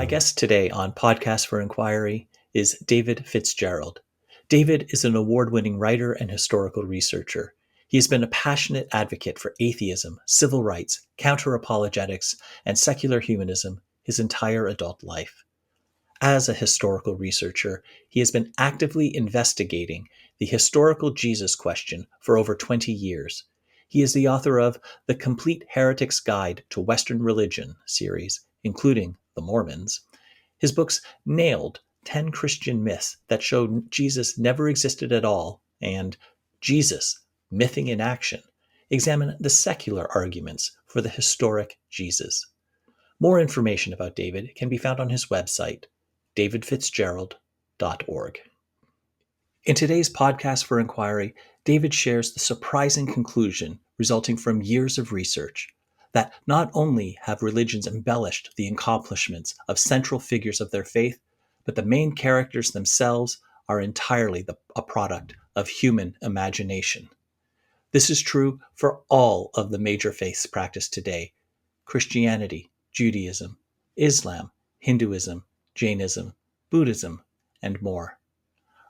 My guest today on Podcast for Inquiry is David Fitzgerald. David is an award-winning writer and historical researcher. He has been a passionate advocate for atheism, civil rights, counter-apologetics, and secular humanism his entire adult life. As a historical researcher, he has been actively investigating the historical Jesus question for over 20 years. He is the author of The Complete Heretic's Guide to Western Religion series, including The Mormons. His books Nailed, 10 Christian Myths That Show Jesus Never Existed at All, and Jesus, Mything in Action, examine the secular arguments for the historic Jesus. More information about David can be found on his website, davidfitzgerald.org. In today's Podcast for Inquiry, David shares the surprising conclusion resulting from years of research that not only have religions embellished the accomplishments of central figures of their faith, but the main characters themselves are entirely a product of human imagination. This is true for all of the major faiths practiced today: Christianity, Judaism, Islam, Hinduism, Jainism, Buddhism, and more.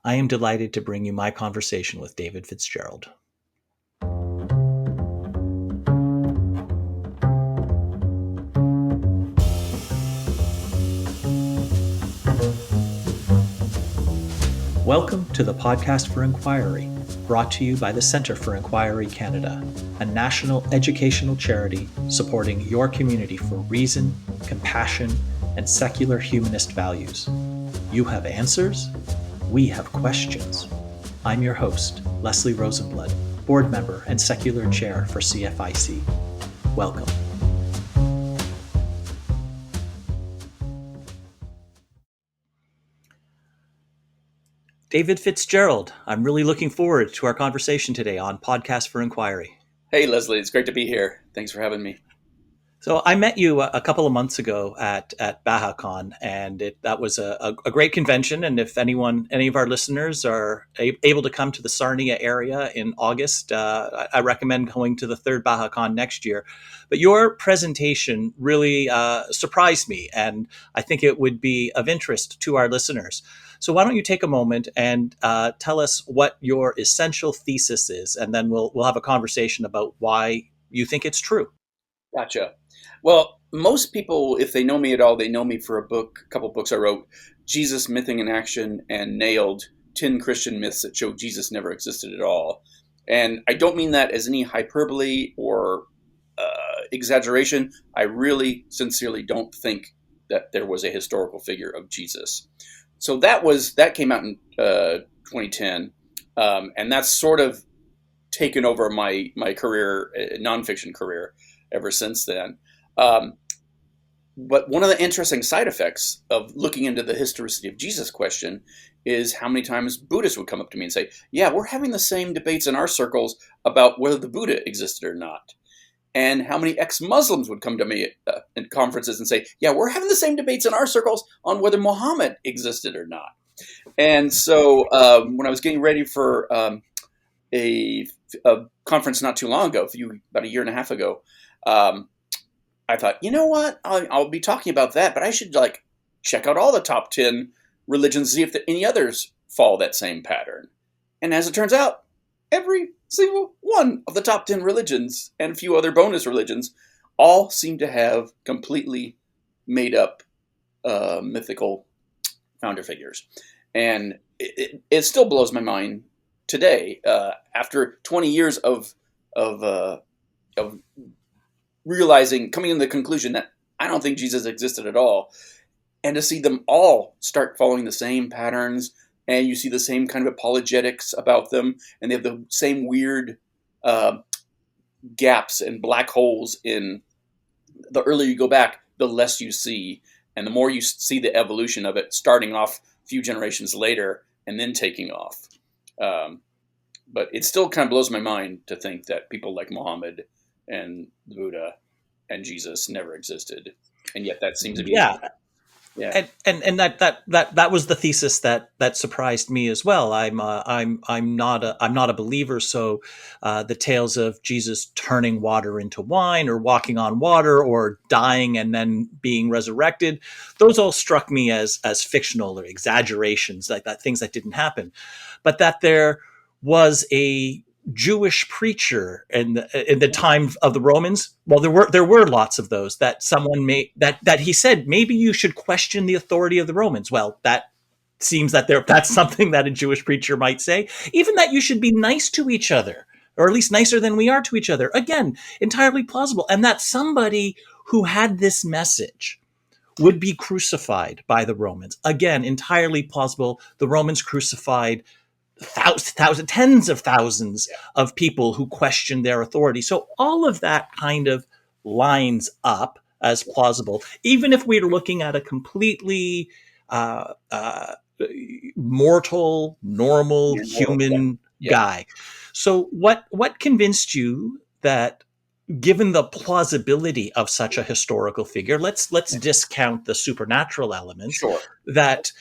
I am delighted to bring you my conversation with David Fitzgerald. Welcome to the Podcast for Inquiry, brought to you by the Centre for Inquiry Canada, a national educational charity supporting your community for reason, compassion, and secular humanist values. You have answers? We have questions. I'm your host, Leslie Rosenblood, board member and secular chair for CFIC. Welcome. David Fitzgerald, I'm really looking forward to our conversation today on Podcast for Inquiry. Hey, Leslie, it's great to be here. Thanks for having me. So I met you a couple of months ago at BajaCon, and that was a great convention. And if any of our listeners are able to come to the Sarnia area in August, I recommend going to the third BajaCon next year. But your presentation really surprised me, and I think it would be of interest to our listeners. So why don't you take a moment and tell us what your essential thesis is, and then we'll have a conversation about why you think it's true. Gotcha. Well, most people, if they know me at all, they know me for a couple books I wrote, Jesus, Mything in Action, and Nailed, 10 Christian Myths That Show Jesus Never Existed at All. And I don't mean that as any hyperbole or exaggeration. I really, sincerely don't think that there was a historical figure of Jesus. So that came out in 2010, and that's sort of taken over my career, nonfiction career, ever since then. But one of the interesting side effects of looking into the historicity of Jesus question is how many times Buddhists would come up to me and say, yeah, we're having the same debates in our circles about whether the Buddha existed or not. And how many ex-Muslims would come to me in conferences and say, yeah, we're having the same debates in our circles on whether Mohammed existed or not. And so when I was getting ready for a conference not too long ago, about a year and a half ago, I thought, you know what? I'll be talking about that, but I should check out all the top 10 religions, see if any others follow that same pattern. And as it turns out, every single one of the top 10 religions and a few other bonus religions all seem to have completely made up mythical founder figures. And it still blows my mind today, after 20 years of realizing, coming to the conclusion that I don't think Jesus existed at all, and to see them all start following the same patterns, and you see the same kind of apologetics about them, and they have the same weird gaps and black holes in. The earlier you go back, the less you see, and the more you see the evolution of it, starting off a few generations later and then taking off. But it still kind of blows my mind to think that people like Mohammed and Buddha and Jesus never existed, and yet that seems to be Yeah. and that was the thesis that surprised me as well. I'm not a believer, so the tales of Jesus turning water into wine, or walking on water, or dying and then being resurrected, those all struck me as fictional or exaggerations, like that, things that didn't happen. But that there was a Jewish preacher in the time of the Romans. Well, there were lots of those, that someone made that he said, maybe you should question the authority of the Romans. Well, that seems that that's something that a Jewish preacher might say. Even that you should be nice to each other, or at least nicer than we are to each other. Again, entirely plausible. And that somebody who had this message would be crucified by the Romans. Again, entirely plausible. The Romans crucified tens of thousands of people who questioned their authority. So all of that kind of lines up as plausible, even if we're looking at a completely uh, uh, mortal, normal You're mortal. Yeah. human Yeah. guy. So what convinced you that, given the plausibility of such a historical figure, let's discount the supernatural elements, Sure. that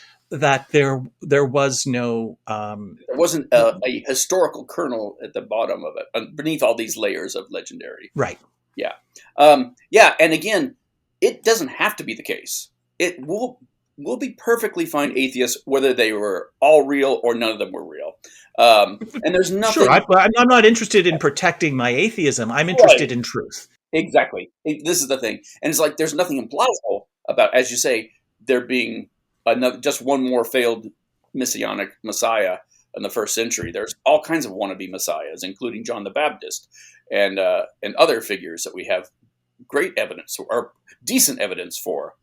there was no There wasn't a historical kernel at the bottom of it, beneath all these layers of legendary. right. Yeah. Yeah. And again, it doesn't have to be the case. It will be perfectly fine atheists, whether they were all real or none of them were real. And there's nothing. Sure, I'm not interested in protecting my atheism. I'm interested Right. in truth. Exactly. This is the thing. And it's like there's nothing implausible about, as you say, there being just one more failed messianic Messiah in the first century. There's all kinds of wannabe messiahs, including John the Baptist and other figures that we have great evidence or decent evidence for.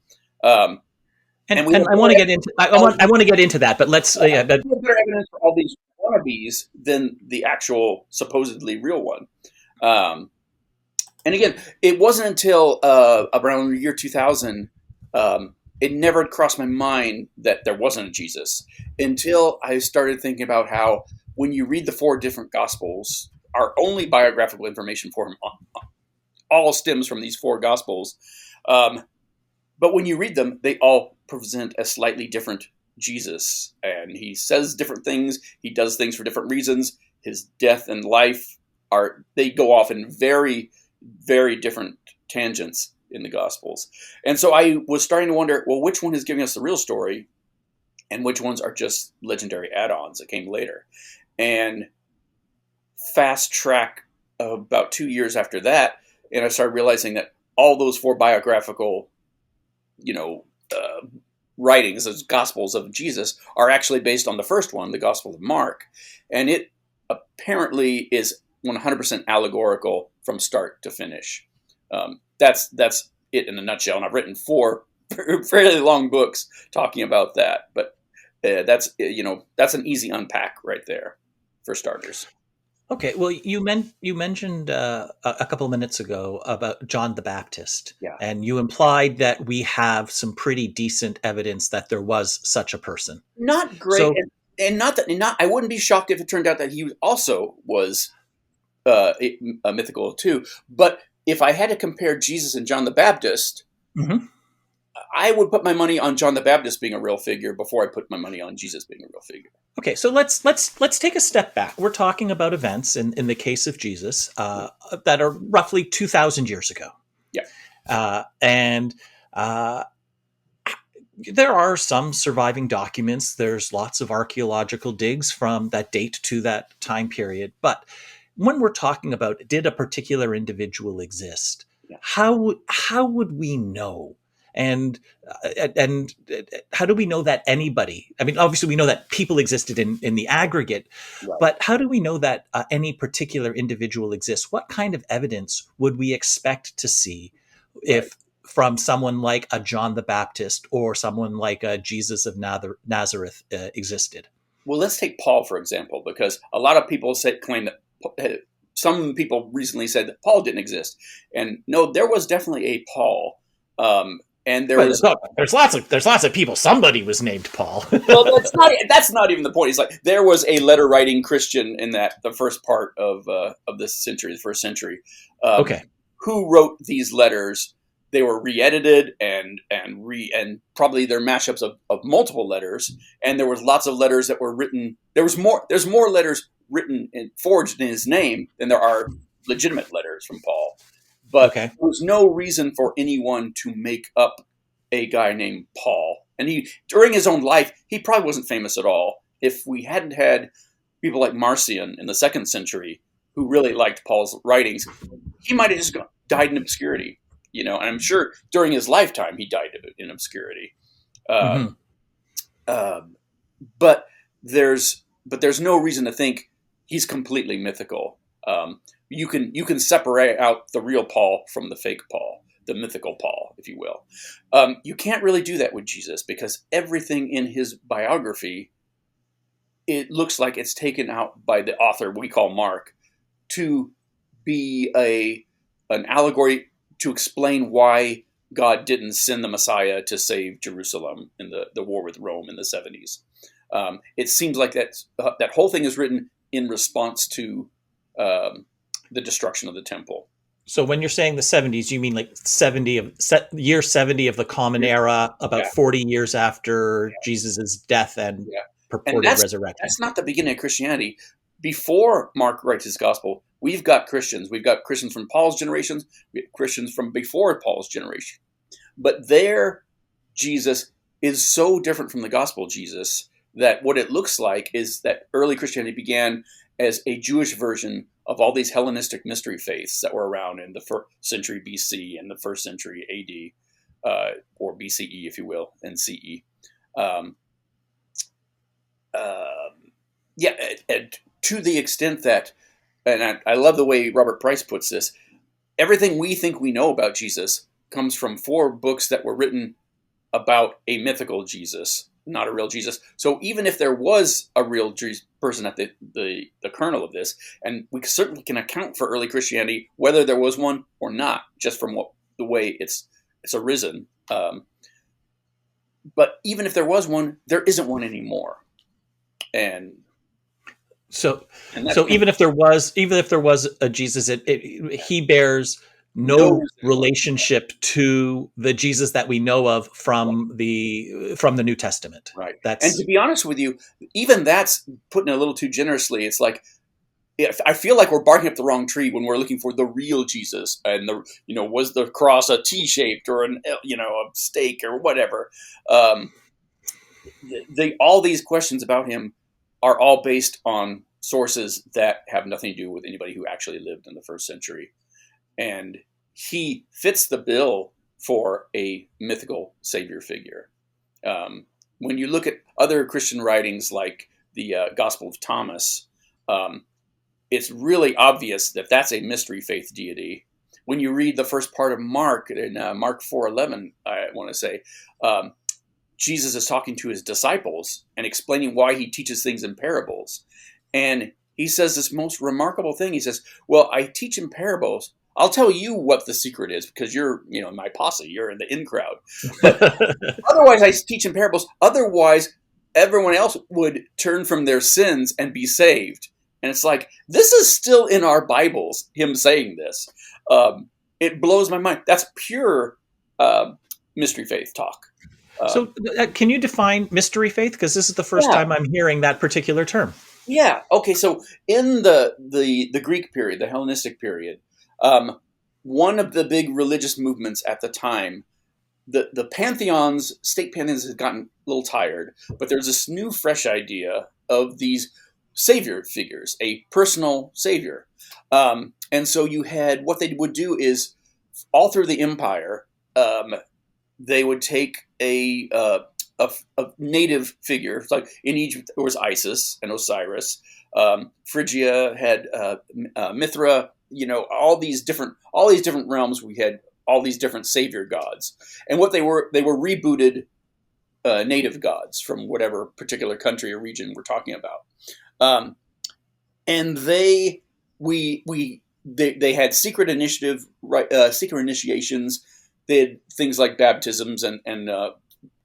And we have I want to get into I want to get into that, but let's we have better evidence for all these wannabes than the actual supposedly real one. And again, it wasn't until around the year 2000, it never crossed my mind that there wasn't a Jesus, until I started thinking about how when you read the four different Gospels, our only biographical information for him all stems from these four Gospels. But when you read them, they all present a slightly different Jesus. And he says different things. He does things for different reasons. His death and life they go off in very, very different tangents in the Gospels. And so I was starting to wonder, well, which one is giving us the real story and which ones are just legendary add-ons that came later? And fast track about 2 years after that, and I started realizing that all those four biographical, writings, those Gospels of Jesus, are actually based on the first one, the Gospel of Mark. And it apparently is 100% allegorical from start to finish. That's it in a nutshell. And I've written 4 fairly long books talking about that. But that's an easy unpack right there for starters. Okay, well, you mentioned a couple of minutes ago about John the Baptist, Yeah. and you implied that we have some pretty decent evidence that there was such a person. Not great, So, and not that. I wouldn't be shocked if it turned out that he also was a mythical too. But if I had to compare Jesus and John the Baptist, mhm. I would put my money on John the Baptist being a real figure before I put my money on Jesus being a real figure. Okay, so let's take a step back. We're talking about events in the case of Jesus that are roughly 2,000 years ago. Yeah. And there are some surviving documents. There's lots of archaeological digs from that date to that time period. But when we're talking about, did a particular individual exist? Yeah. How would we know? And how do we know that anybody? I mean, obviously, we know that people existed in the aggregate, Right. but how do we know that any particular individual exists? What kind of evidence would we expect to see if from someone like a John the Baptist or someone like a Jesus of Nazareth existed? Well, let's take Paul, for example, because a lot of people claim that some people recently said that Paul didn't exist. And no, there was definitely a Paul. And there's lots of people. Somebody was named Paul. Well, that's not even the point. It's like there was a letter writing Christian in the first part of this century, the first century. Okay. Who wrote these letters they were re-edited and probably they're mashups of multiple letters. And there was lots of letters that were written. There's more letters written and forged in his name than there are legitimate letters from Paul. But Okay. there was no reason for anyone to make up a guy named Paul. And he, during his own life, he probably wasn't famous at all. If we hadn't had people like Marcion in the 2nd century who really liked Paul's writings, he might have just died in obscurity. And I'm sure during his lifetime he died in obscurity. Hmm. But there's no reason to think he's completely mythical. You can separate out the real Paul from the fake Paul, the mythical Paul, if you will. You can't really do that with Jesus because everything in his biography, it looks like it's taken out by the author we call Mark to be an allegory to explain why God didn't send the Messiah to save Jerusalem in the war with Rome in the 70s. It seems like that whole thing is written in response to the destruction of the temple. So when you're saying the 70s, you mean like year 70 of the Common Era, about Yeah. 40 years after Jesus' death and Yeah. And purported resurrection. that's not the beginning of Christianity. Before Mark writes his gospel, we've got Christians. We've got Christians from Paul's generations, we have Christians from before Paul's generation. But their Jesus is so different from the gospel Jesus that what it looks like is that early Christianity began as a Jewish version of all these Hellenistic mystery faiths that were around in the 1st century BC and the 1st century AD, or BCE, if you will, and CE. And to the extent that, and I love the way Robert Price puts this, everything we think we know about Jesus comes from 4 books that were written about a mythical Jesus, not a real Jesus. So even if there was a real person at the kernel of this, and we certainly can account for early Christianity, whether there was one or not, just from the way it's arisen. But even if there was one, there isn't one anymore. And so even if there was a Jesus, he bears no relationship to the Jesus that we know of from the New Testament. Right. And to be honest with you, even that's putting it a little too generously. It's like, I feel like we're barking up the wrong tree when we're looking for the real Jesus, and was the cross a T-shaped or a steak or whatever. All these questions about him are all based on sources that have nothing to do with anybody who actually lived in the 1st century. And he fits the bill for a mythical savior figure. When you look at other Christian writings like the Gospel of Thomas, it's really obvious that that's a mystery faith deity. When you read the first part of Mark, in Mark 4:11, I want to say, Jesus is talking to his disciples and explaining why he teaches things in parables. And he says this most remarkable thing. He says, well, I teach in parables. I'll tell you what the secret is because you're, my posse, you're in the in crowd. But otherwise, I teach in parables. Otherwise, everyone else would turn from their sins and be saved. And it's like, this is still in our Bibles, him saying this. It blows my mind. That's pure mystery faith talk. So can you define mystery faith? Because this is the first time I'm hearing that particular term. Yeah. Okay. So in the Greek period, the Hellenistic period, one of the big religious movements at the time, the pantheons, state pantheons had gotten a little tired, but there's this new, fresh idea of these savior figures, a personal savior. And so you had, what they would do is, all through the empire, they would take a native figure. Like in Egypt, there was Isis and Osiris. Phrygia had Mithra. All these different realms. We had all these different savior gods, and what they were rebooted native gods from whatever particular country or region we're talking about. And they had secret initiations. They had things like baptisms and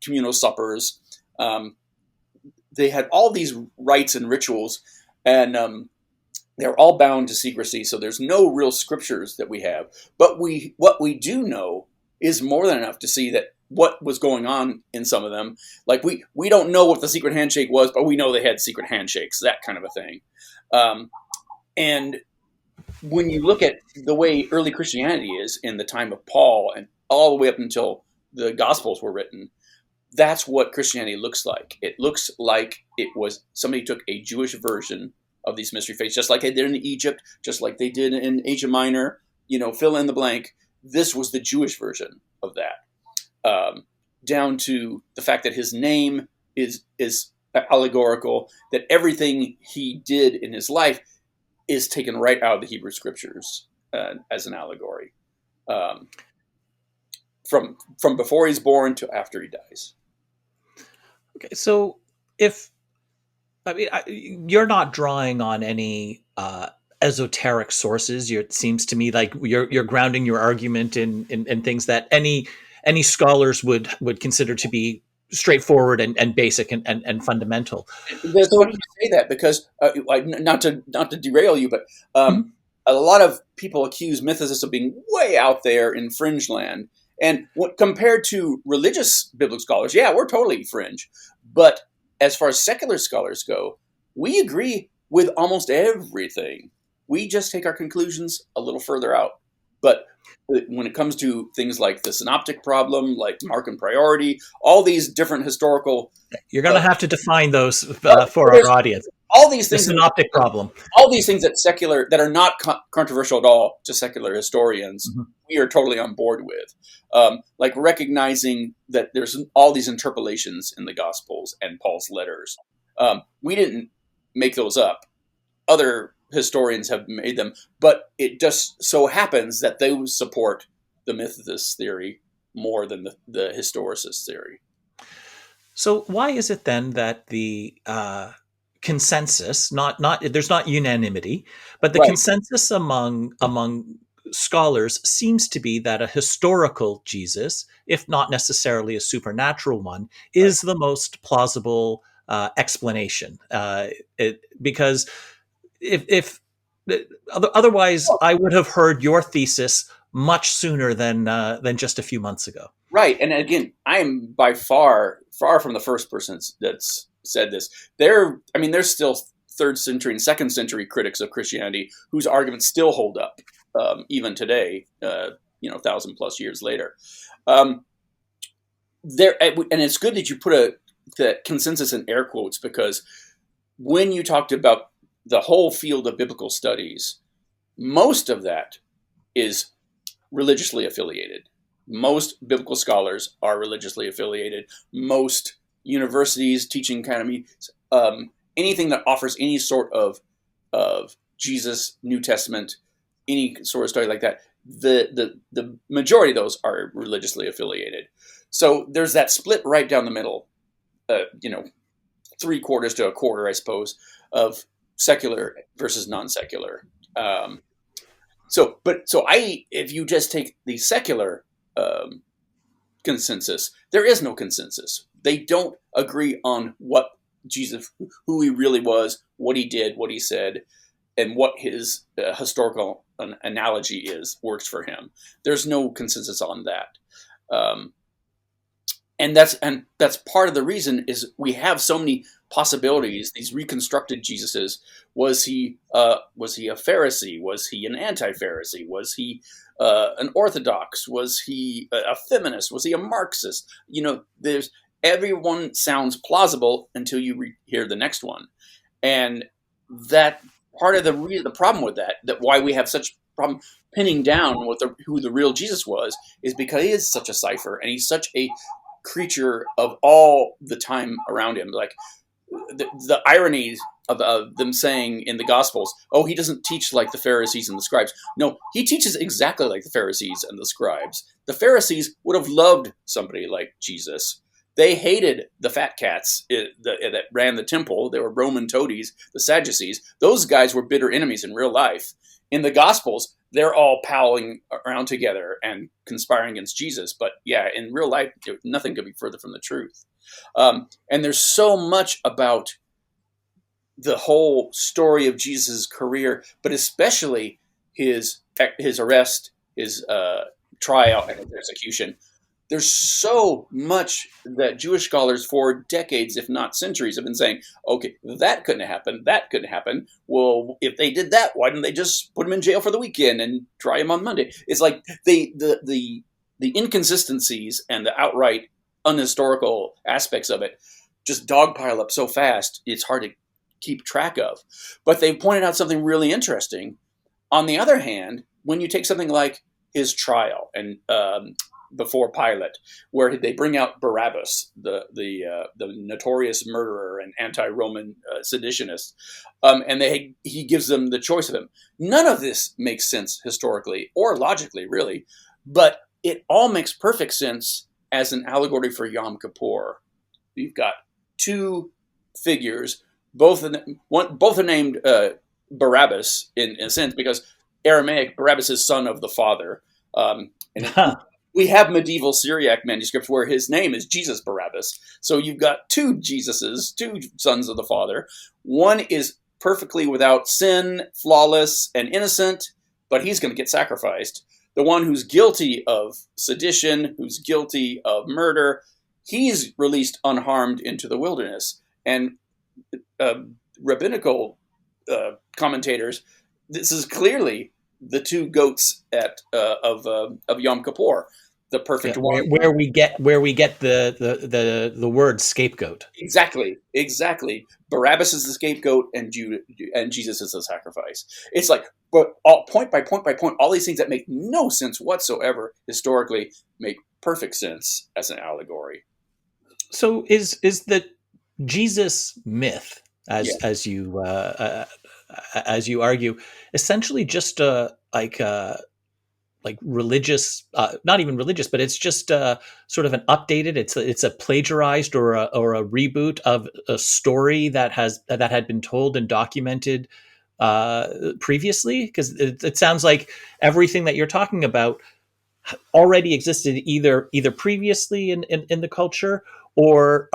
communal suppers. They had all these rites and rituals, and they're all bound to secrecy. So there's no real scriptures that we have. But what we do know is more than enough to see that what was going on in some of them. Like we don't know what the secret handshake was, but we know they had secret handshakes, that kind of a thing. And when you look at the way early Christianity is in the time of Paul and all the way up until the Gospels were written, that's what Christianity looks like. It looks like it was somebody took a Jewish version of these mystery faiths, just like they did in Egypt, just like they did in Asia Minor, fill in the blank. This was the Jewish version of that, down to the fact that his name is allegorical, that everything he did in his life is taken right out of the Hebrew Scriptures as an allegory, from before he's born to after he dies. Okay, so you're not drawing on any esoteric sources. It seems to me like you're grounding your argument in things that any scholars would consider to be straightforward and basic and fundamental. That's funny you say that, because not to derail you, but Mhm. a lot of people accuse mythicists of being way out there in fringe land. And compared to religious biblical scholars, yeah, we're totally fringe. But as far as secular scholars go, we agree with almost everything. We just take our conclusions a little further out. But when it comes to things like the synoptic problem, like Markan priority, all these different historical... You're going to have to define those well, for our audience. all these The things... synoptic problem. All these things that are not controversial at all to secular historians, Mm-hmm. we are totally on board with. Like recognizing that there's all these interpolations in the Gospels and Paul's letters. We didn't make those up. Other historians have made them, but it just so happens that they support the mythicist theory more than the historicist theory. So why is it then that the consensus, not there's not unanimity, but the Right. consensus among scholars seems to be that a historical Jesus, if not necessarily a supernatural one, is the most plausible explanation. Because if otherwise, I would have heard your thesis much sooner than just a few months ago. Right. And again, I am by far from the first person that's said this. There's still 3rd century and 2nd century critics of Christianity whose arguments still hold up, even today, 1,000 plus years later. And it's good that you put the consensus in air quotes, because when you talked about the whole field of biblical studies, most of that is religiously affiliated. Most biblical scholars are religiously affiliated. Most universities, teaching academies, anything that offers any sort of Jesus, New Testament, any sort of study like that, the majority of those are religiously affiliated. So there's that split right down the middle, 3/4 to a quarter, I suppose, of secular versus non-secular. If you just take the secular consensus, there is no consensus. They don't agree on what Jesus, who he really was, what he did, what he said, and what his historical analogy works for him. There's no consensus on that. And that's part of the reason is we have so many possibilities. These reconstructed Jesuses. Was he a Pharisee? Was he an anti-Pharisee? Was he an Orthodox? Was he a feminist? Was he a Marxist? Everyone sounds plausible until you hear the next one, and that part of the problem with that why we have such problem pinning down who the real Jesus was, is because he is such a cipher and he's such a creature of all the time around him. Like the ironies of them saying in the Gospels, oh, he doesn't teach like the Pharisees and the scribes. No, he teaches exactly like the Pharisees and the scribes. The Pharisees would have loved somebody like Jesus. They hated the fat cats that ran the temple. They were Roman toadies, the Sadducees. Those guys were bitter enemies in real life. In the Gospels, they're all palling around together and conspiring against Jesus. But yeah, in real life, nothing could be further from the truth. And there's so much about the whole story of Jesus' career, but especially his arrest, his trial and his execution. There's so much that Jewish scholars for decades, if not centuries, have been saying, okay, that couldn't happen. That couldn't happen. Well, if they did that, why didn't they just put him in jail for the weekend and try him on Monday? It's like the inconsistencies and the outright unhistorical aspects of it just dogpile up so fast, it's hard to keep track of. But they pointed out something really interesting. On the other hand, when you take something like his trial and before Pilate, where they bring out Barabbas, the notorious murderer and anti-Roman seditionist, and he gives them the choice of him. None of this makes sense historically or logically, really, but it all makes perfect sense as an allegory for Yom Kippur. You've got two figures, both are named Barabbas in a sense because Aramaic Barabbas is son of the father, and we have medieval Syriac manuscripts where his name is Jesus Barabbas. So you've got two Jesuses, two sons of the Father. One is perfectly without sin, flawless, and innocent, but he's going to get sacrificed. The one who's guilty of sedition, who's guilty of murder, he's released unharmed into the wilderness. And rabbinical commentators, this is clearly the two goats of Yom Kippur, the perfect one. Where we get the word scapegoat. Exactly. Barabbas is the scapegoat, and Jesus is the sacrifice. It's like, but all, point by point by point, all these things that make no sense whatsoever historically make perfect sense as an allegory. So is the Jesus myth, Yeah. as you argue, essentially just like religious, not even religious, but it's just sort of an updated. It's a plagiarized or a reboot of a story that had been told and documented previously. Because it sounds like everything that you're talking about already existed either previously in the culture or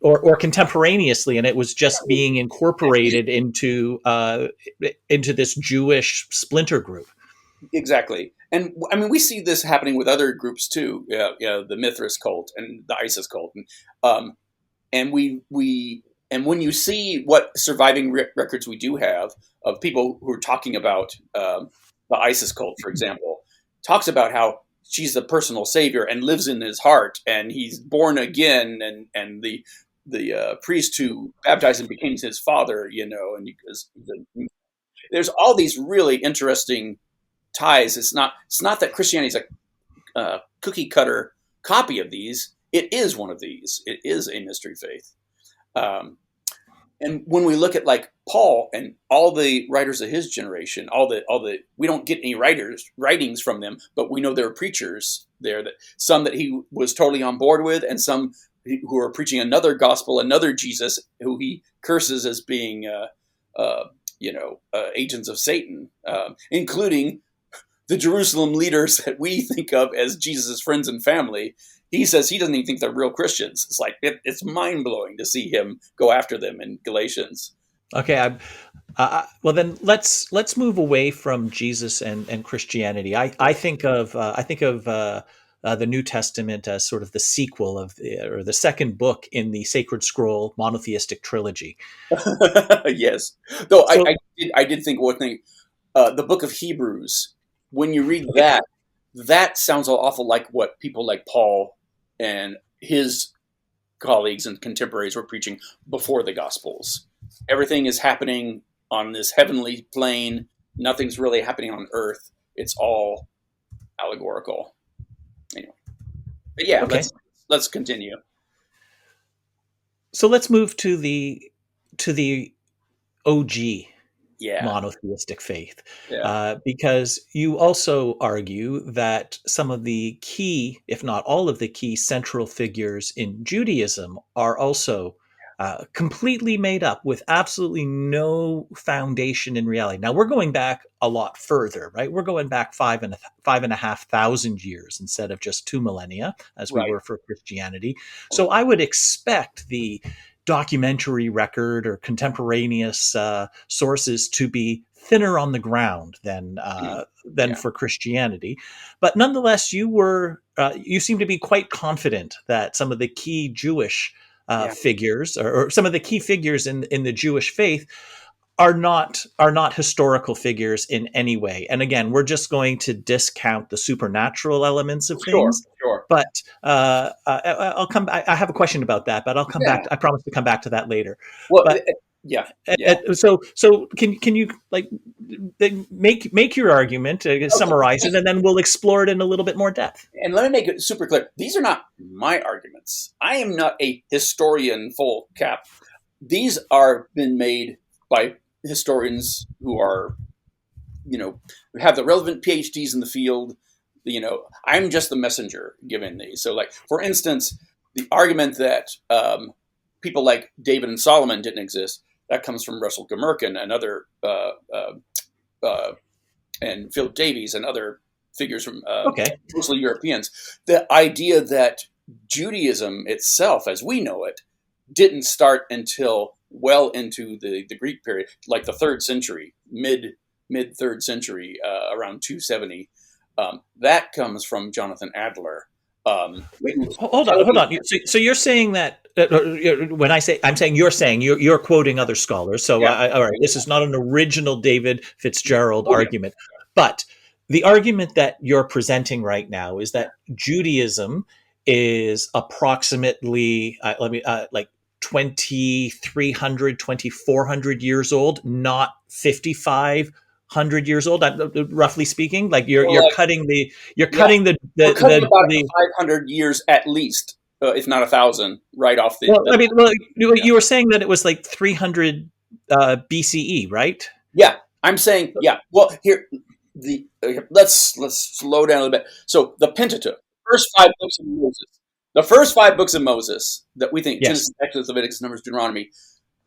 or contemporaneously, and it was just being incorporated into this Jewish splinter group. Exactly. And I mean, we see this happening with other groups too. The Mithras cult and the Isis cult, and when you see what surviving records we do have of people who are talking about the Isis cult, for example, talks about how she's the personal savior and lives in his heart, and he's born again, and the priest who baptized him became his father, and because there's all these really interesting ties. It's not that Christianity is a cookie cutter copy of these. It is one of these. It is a mystery faith. And when we look at like Paul and all the writers of his generation, we don't get any writings from them, but we know there are preachers there, that some that he was totally on board with, and some who are preaching another gospel, another Jesus, who he curses as being agents of Satan, including the Jerusalem leaders that we think of as Jesus' friends and family. He says he doesn't even think they're real Christians. It's like, it's mind-blowing to see him go after them in Galatians. Okay, well then let's move away from Jesus and Christianity. I think of the New Testament as sort of the sequel or the second book in the Sacred Scroll monotheistic trilogy. Yes, though So, I did think one thing. The book of Hebrews, when you read that sounds awful like what people like Paul and his colleagues and contemporaries were preaching before the Gospels. Everything is happening on this heavenly plane. Nothing's really happening on earth. It's all allegorical. Anyway, but yeah, okay. let's continue. So let's move to the OG Yeah, monotheistic faith, yeah, because you also argue that some of the key, if not all of the key central figures in Judaism are also completely made up with absolutely no foundation in reality. Now we're going back a lot further, right? We're going back 5,500 years instead of just 2 millennia, as we right. were for Christianity. So I would expect documentary record or contemporaneous sources to be thinner on the ground than Yeah. for Christianity. But nonetheless, you seem to be quite confident that some of the key Jewish Yeah. figures, or some of the key figures in the Jewish faith, are not historical figures in any way. And again, we're just going to discount the supernatural elements of Sure. things. Sure. But I'll come. I have a question about that, but I'll come Yeah. back. I promise to come back to that later. Well, But yeah. Yeah. so can you like make your argument, summarize it, Okay. and then we'll explore it in a little bit more depth. And let me make it super clear. These are not my arguments. I am not a historian full cap. These are been made by historians who are, have the relevant PhDs in the field. I'm just the messenger giving these. So, like, for instance, the argument that people like David and Solomon didn't exist, that comes from Russell Gmerkin and other and Philip Davies and other figures from Okay. mostly Europeans. The idea that Judaism itself, as we know it, didn't start until well into the Greek period, like the third century, mid third century, around 270. That comes from Jonathan Adler. Wait, hold on. So you're saying that when I'm saying you're quoting other scholars. So Yeah, all right, this is not an original David Fitzgerald argument, but the argument that you're presenting right now is that Judaism is approximately like 2,300, 2,400 years old, not 5,500 years old, roughly speaking. Like you're like, cutting yeah, we're cutting about the 500 years at least, if not 1,000, right off the. well, I mean, Yeah. you were saying that it was like 300 BCE, right? Yeah, I'm saying, yeah. Well, here, let's slow down a little bit. So the Pentateuch, first five books of Moses, the first five books of Moses that we think, Yes. Genesis, Exodus, Leviticus, Numbers, Deuteronomy,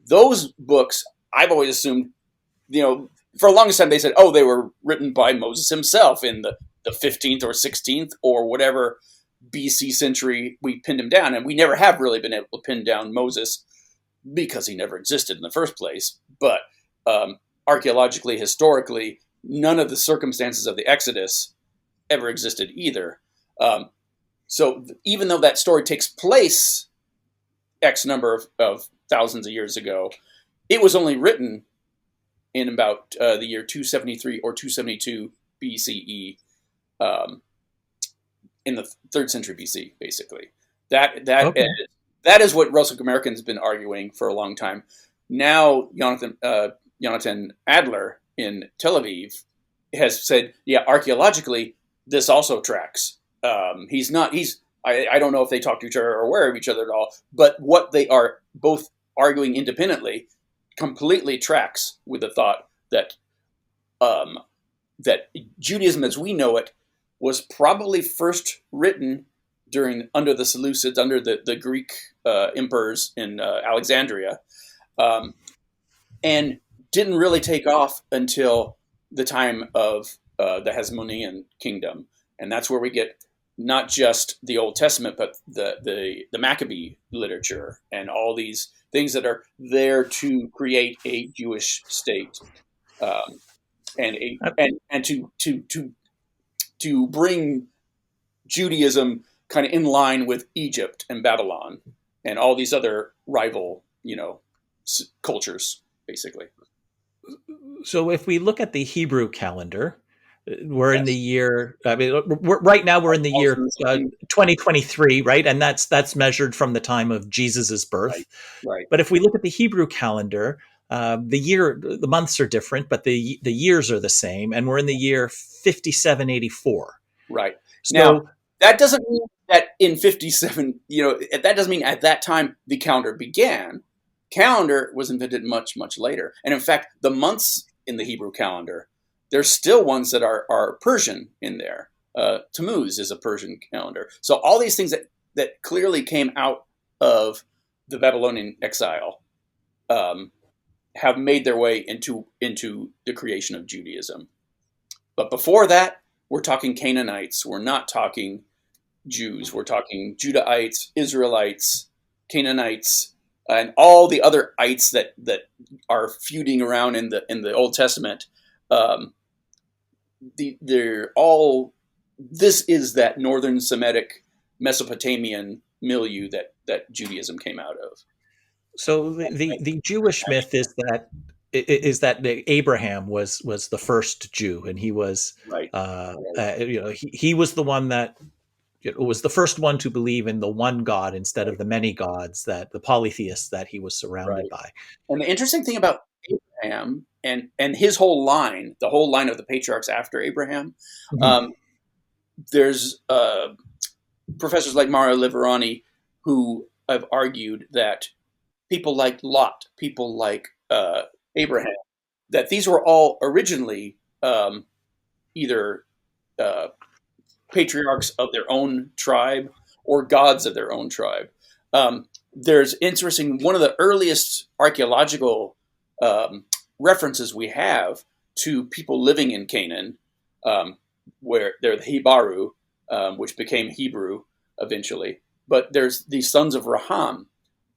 those books, I've always assumed, for the longest time they said, oh, they were written by Moses himself in the 15th or 16th or whatever BC century we pinned him down. And we never have really been able to pin down Moses because he never existed in the first place. But archaeologically, historically, none of the circumstances of the Exodus ever existed either. So even though that story takes place X number of thousands of years ago, it was only written in about the year 273 or 272 BCE, in the third century BC, basically. Okay. That is what Russell American's been arguing for a long time. Now, Jonathan Adler in Tel Aviv has said, yeah, archaeologically, this also tracks. I don't know if they talk to each other or aware of each other at all, but what they are both arguing independently completely tracks with the thought that that Judaism as we know it was probably first written under the Seleucids, under the Greek emperors in Alexandria, and didn't really take off until the time of the Hasmonean kingdom, and that's where we get not just the Old Testament, but the Maccabee literature and all these things that are there to create a Jewish state, and to bring Judaism kind of in line with Egypt and Babylon and all these other rival, cultures, basically. So if we look at the Hebrew calendar, we're in the Yes. year. I mean, right now we're in the year 2023, right? And that's measured from the time of Jesus's birth. Right. Right. But if we look at the Hebrew calendar, the months are different, but the years are the same, and we're in the year 5784. Right. Now, So that doesn't mean that in 57, that doesn't mean at that time the calendar began. Calendar was invented much, much later. And in fact, the months in the Hebrew calendar, there's still ones that are Persian in there. Tammuz is a Persian calendar. So all these things that clearly came out of the Babylonian exile have made their way into the creation of Judaism. But before that, we're talking Canaanites. We're not talking Jews. We're talking Judahites, Israelites, Canaanites, and all the other ites that are feuding around in the Old Testament. Um, they're all. This is that northern Semitic Mesopotamian milieu that Judaism came out of. So the Jewish myth is that Abraham was the first Jew, and he was Right, he was the one that was the first one to believe in the one God instead of right, the many gods, that the polytheists that he was surrounded right. by. And the interesting thing about Abraham and his whole line, the whole line of the patriarchs after Abraham, Mhm. um, there's professors like Mario Liverani who have argued that people like Lot, people like Abraham, that these were all originally either uh, patriarchs of their own tribe or gods of their own tribe. There's interesting, one of the earliest archaeological references we have to people living in Canaan, where they're the Hebrew, which became Hebrew eventually. But there's the sons of Raham.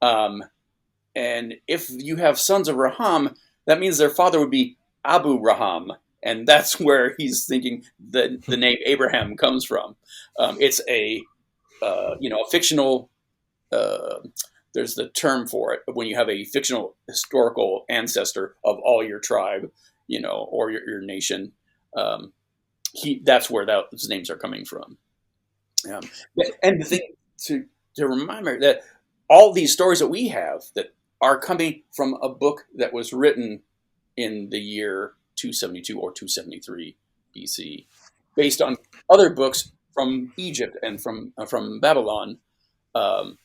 Um, and if you have sons of Raham, that means their father would be Abu Raham. And that's where he's thinking the name Abraham comes from. It's a fictional. Uh, there's the term for it when you have a fictional historical ancestor of all your tribe, or your nation. Um, that's where those names are coming from. Um, and the thing to remember that all these stories that we have that are coming from a book that was written in the year 272 or 273 BC, based on other books from Egypt and from Babylon. Um,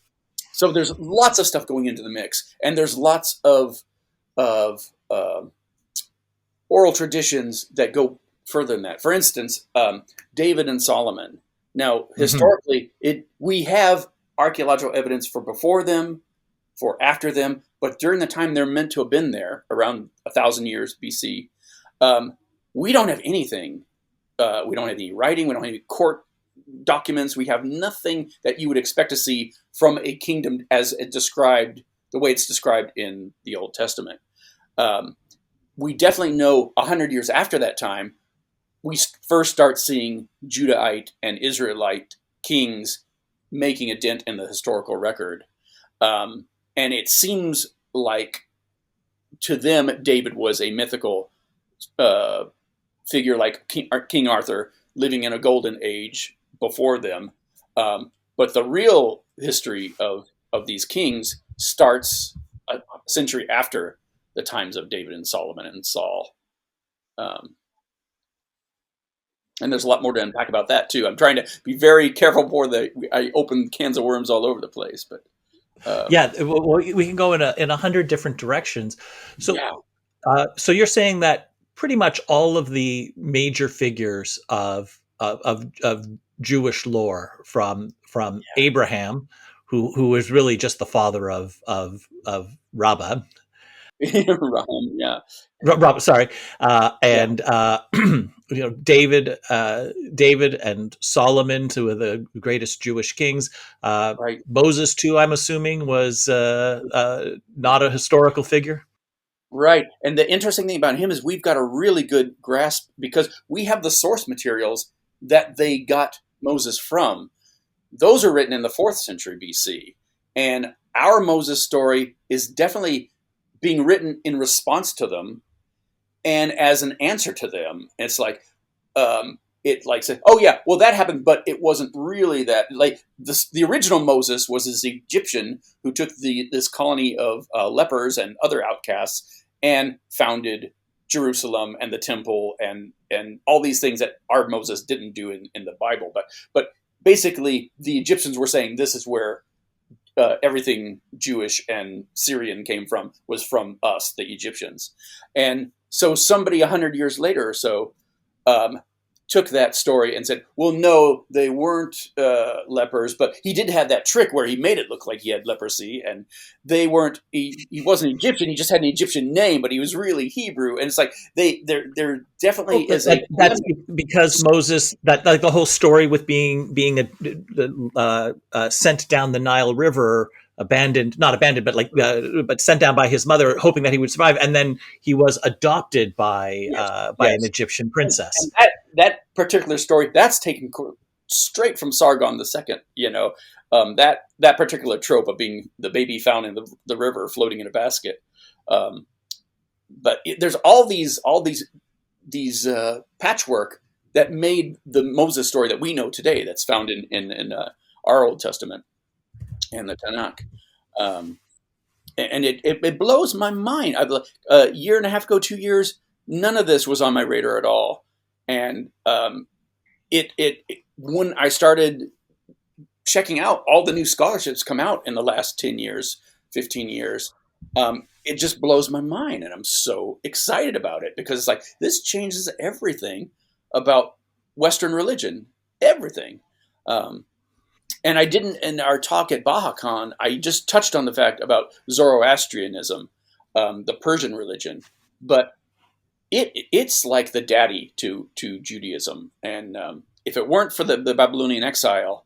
so there's lots of stuff going into the mix, and there's lots of oral traditions that go further than that. For instance, David and Solomon. Now, Mhm. historically, we have archaeological evidence for before them, for after them, but during the time they're meant to have been there, around 1,000 years BC, um, we don't have anything. We don't have any writing. We don't have any court documents. We have nothing that you would expect to see from a kingdom as it described, the way it's described in the Old Testament. Um, we definitely know 100 years after that time, we first start seeing Judahite and Israelite kings making a dent in the historical record. Um, and it seems like to them, David was a mythical uh, figure like King Arthur living in a golden age before them. But the real history of these kings starts a century after the times of David and Solomon and Saul. Um, and there's a lot more to unpack about that too. I'm trying to be very careful before I open cans of worms all over the place. But Yeah, we can go in 100 different directions. So, yeah, so you're saying that pretty much all of the major figures of Jewish lore, from Abraham, who is really just the father of Rabbah, yeah, Sorry, yeah, and David and Solomon, two of the greatest Jewish kings. right. Moses, too, I'm assuming, was not a historical figure. Right. And the interesting thing about him is we've got a really good grasp because we have the source materials that they got Moses from. Those are written in the 4th century BC. And our Moses story is definitely being written in response to them and as an answer to them. It's like, it like said, oh yeah, well that happened, but it wasn't really that. Like the original Moses was this Egyptian who took this colony of lepers and other outcasts and founded Jerusalem and the temple and all these things that our Moses didn't do in the Bible. But basically, the Egyptians were saying this is where everything Jewish and Syrian came from was from us, the Egyptians. And so somebody 100 years later or so um, took that story and said, well, no, they weren't lepers, but he did have that trick where he made it look like he had leprosy, and they weren't. He wasn't Egyptian. He just had an Egyptian name, but he was really Hebrew. And it's like there definitely Well, is a that's because Moses, that like the whole story with being sent down the Nile River abandoned, not abandoned, but but sent down by his mother, hoping that he would survive, and then he was adopted Yes, by an yes. Egyptian And princess. that particular story, that's taken straight from Sargon the Second. That particular trope of being the baby found in the river floating in a basket. Um, but there's all these patchwork that made the Moses story that we know today, that's found in our Old Testament and the Tanakh. Um, and it blows my mind. A year and a half ago, 2 years, none of this was on my radar at all. And when I started checking out all the new scholarships come out in the last 10 years, 15 years, it just blows my mind. And I'm so excited about it because it's like, this changes everything about Western religion, everything. Um, and I didn't, in our talk at BahaCon, I just touched on the fact about Zoroastrianism, the Persian religion, but it's like the daddy to Judaism. And if it weren't for the Babylonian exile,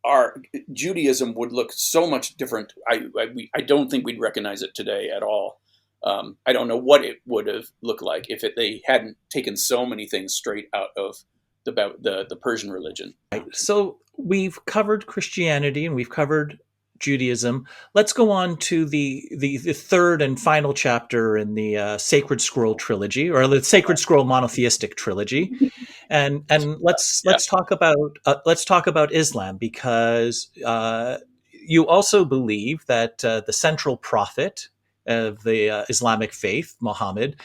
our Judaism would look so much different. I don't think we'd recognize it today at all. I don't know what it would have looked like if they hadn't taken so many things straight out of the Persian religion. So we've covered Christianity and we've covered Judaism. Let's go on to the third and final chapter in the Sacred Scroll trilogy, or the Sacred Scroll monotheistic trilogy, and Yeah. let's talk about Islam, because you also believe that the central prophet of the Islamic faith, Muhammad,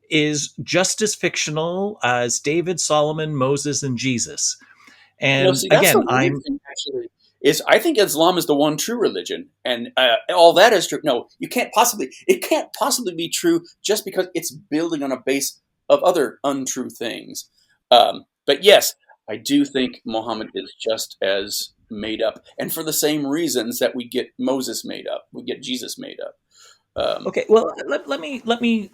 is just as fictional as David, Solomon, Moses, and Jesus. And See, that's the again, weird I'm thing, actually, is I think Islam is the one true religion, and all that is true. No, it can't possibly be true just because it's building on a base of other untrue things. But yes, I do think Muhammad is just as made up, and for the same reasons that we get Moses made up, we get Jesus made up. Um, okay. Well, let me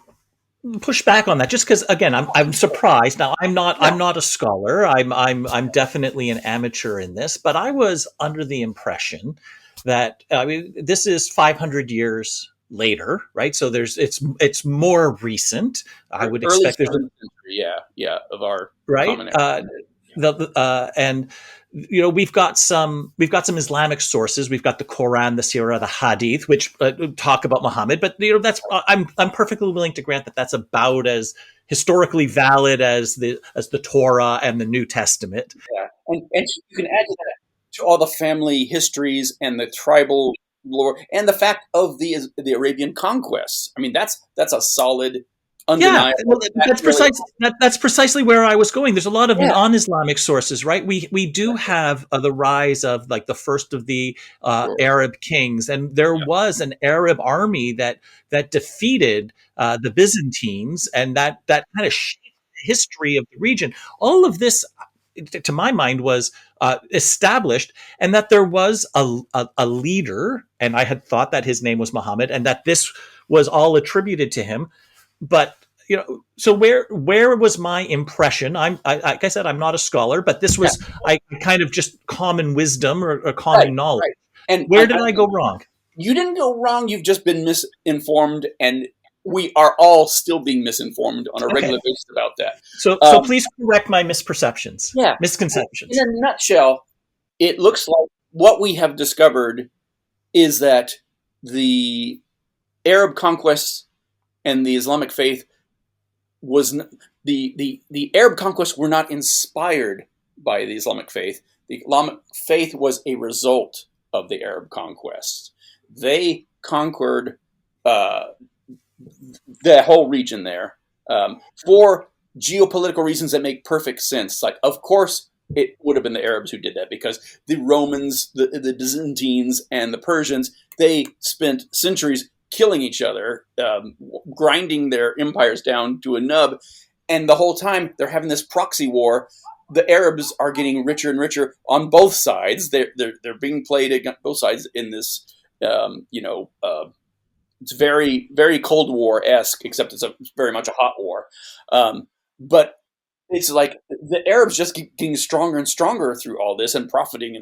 push back on that, just because again, I'm surprised. Now, yeah, I'm not a scholar. I'm definitely an amateur in this, but I was under the impression that, I mean, this is 500 years later, right? So it's more recent. I would early expect there's a, seventh century, yeah, yeah, of our right. common era. And we've got some Islamic sources. We've got the Quran, the Sirah, the Hadith, which talk about Muhammad. But that's I'm perfectly willing to grant that that's about as historically valid as the Torah and the New Testament. Yeah, and you can add to that, to all the family histories and the tribal lore and the fact of the Arabian conquests. I mean, that's a solid, Yeah, well, undeniable. That really, that's precisely where I was going. There's a lot of yeah, non-Islamic sources, right? We do have the rise of, like, the first of the sure, Arab kings, and there yeah, was an Arab army that defeated the Byzantines, and that kind of shaped the history of the region. All of this, to my mind, was established, and that there was a leader, and I had thought that his name was Muhammad, and that this was all attributed to him. But so where was my impression? Like I said, I'm not a scholar, but this yeah, was, I kind of just common wisdom, or right, common knowledge. right. And Where did I go wrong? you didn't go wrong. You've just been misinformed, and we are all still being misinformed on a Okay, regular basis about that. so Um, please correct my misperceptions, yeah, in misconceptions. a nutshell, it looks like what we have discovered is that the Arab conquests and the Islamic faith was the Arab conquests were not inspired by the Islamic faith. The Islamic faith was a result of the Arab conquests. They conquered uh, the whole region there for geopolitical reasons that make perfect sense. Like, of course, it would have been the Arabs who did that because the Romans, the Byzantines, and the Persians, they spent centuries killing each other, grinding their empires down to a nub, and the whole time they're having this proxy war. The Arabs are getting richer and richer on both sides. They're being played against both sides in this, it's very very Cold War esque, except it's very much a hot war. But it's like the Arabs just keep getting stronger and stronger through all this, and profiting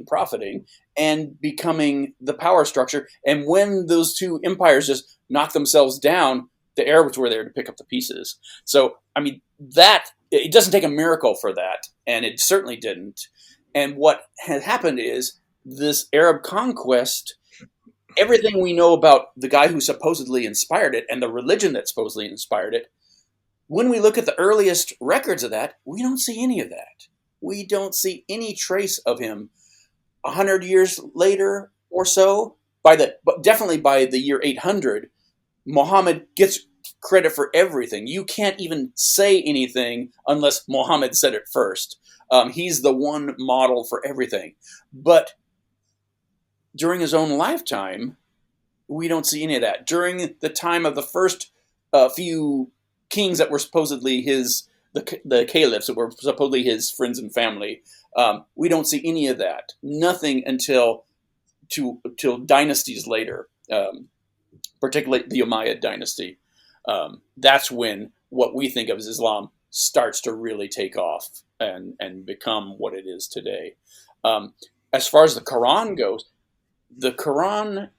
and becoming the power structure. And when those two empires just knock themselves down, the Arabs were there to pick up the pieces. So, I mean, that it doesn't take a miracle for that, and it certainly didn't. And what had happened is this Arab conquest, everything we know about the guy who supposedly inspired it and the religion that supposedly inspired it, when we look at the earliest records of that, we don't see any of that. We don't see any trace of him. 100 years later or so, but definitely by the year 800, Muhammad gets credit for everything. You can't even say anything unless Muhammad said it first. He's the one model for everything. But during his own lifetime, we don't see any of that. During the time of the first few kings that were supposedly the caliphs that were supposedly his friends and family, we don't see any of that. Nothing until dynasties later, particularly the Umayyad dynasty. That's when what we think of as Islam starts to really take off and become what it is today. As far as the Quran goes, the Quran,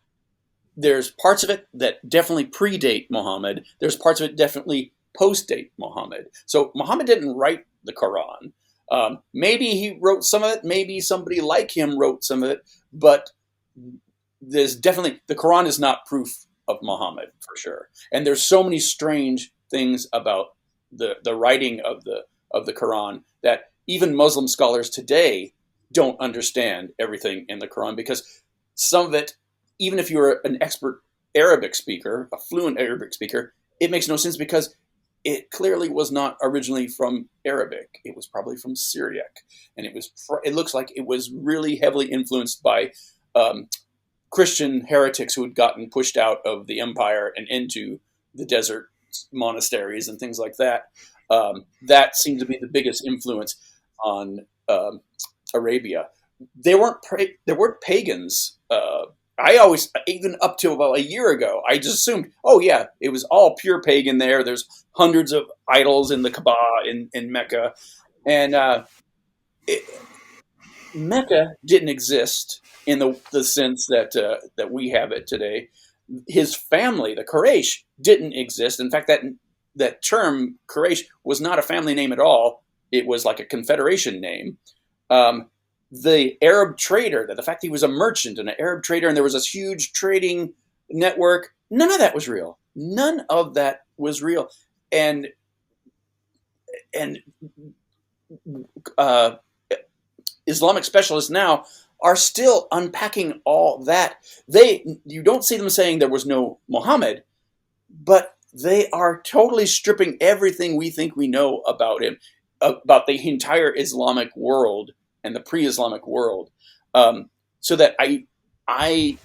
there's parts of it that definitely predate Muhammad. There's parts of it definitely post-date Muhammad. So Muhammad didn't write the Quran. Maybe he wrote some of it. Maybe somebody like him wrote some of it. But there's definitely, the Quran is not proof of Muhammad for sure. And there's so many strange things about the writing of the Quran that even Muslim scholars today don't understand everything in the Quran, because some of it, even if you're an expert Arabic speaker, a fluent Arabic speaker, it makes no sense because it clearly was not originally from Arabic. It was probably from Syriac, and it looks like it was really heavily influenced by Christian heretics who had gotten pushed out of the empire and into the desert monasteries and things like that. That seemed to be the biggest influence on Arabia. There weren't pagans. I always, even up to about a year ago, I just assumed, oh yeah, it was all pure pagan there. There's hundreds of idols in the Kaaba in Mecca, and Mecca didn't exist in the sense that we have it today. His family, the Quraysh, didn't exist. In fact, that term Quraysh was not a family name at all. It was like a confederation name. The Arab trader, the fact he was a merchant and an Arab trader, and there was this huge trading network, none of that was real. None of that was real. And uh, Islamic specialists now are still unpacking all that. You don't see them saying there was no Muhammad, but they are totally stripping everything we think we know about him, about the entire Islamic world and the pre-Islamic world, so that I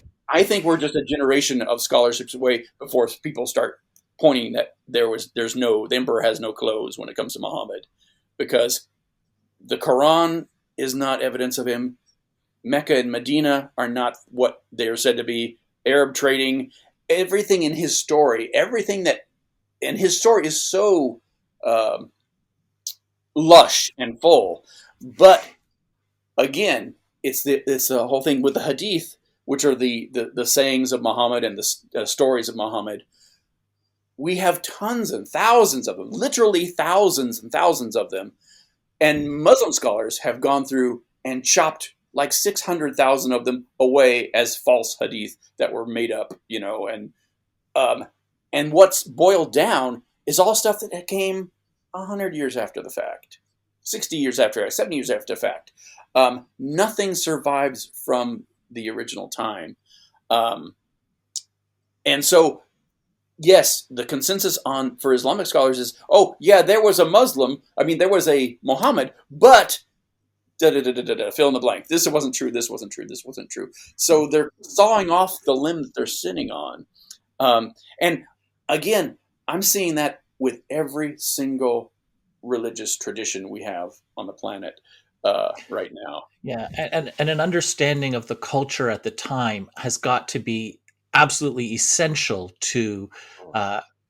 think we're just a generation of scholarships away before people start pointing that the emperor has no clothes when it comes to Muhammad, because the Quran is not evidence of him. Mecca and Medina are not what they are said to be. Arab trading, everything in his story, and his story is so lush and full, but again, it's the whole thing with the hadith, which are the sayings of Muhammad and the stories of Muhammad. We have tons and thousands of them, literally thousands and thousands of them. And Muslim scholars have gone through and chopped like 600,000 of them away as false hadith that were made up, and what's boiled down is all stuff that came 100 years after the fact, 60 years after, 70 years after the fact. Nothing survives from the original time. And so, yes, the consensus for Islamic scholars is, oh, yeah, there was a Muhammad, but fill in the blank. This wasn't true, this wasn't true, this wasn't true. So they're sawing off the limb that they're sitting on. And again, I'm seeing that with every single religious tradition we have on the planet right now. Yeah, and an understanding of the culture at the time has got to be absolutely essential to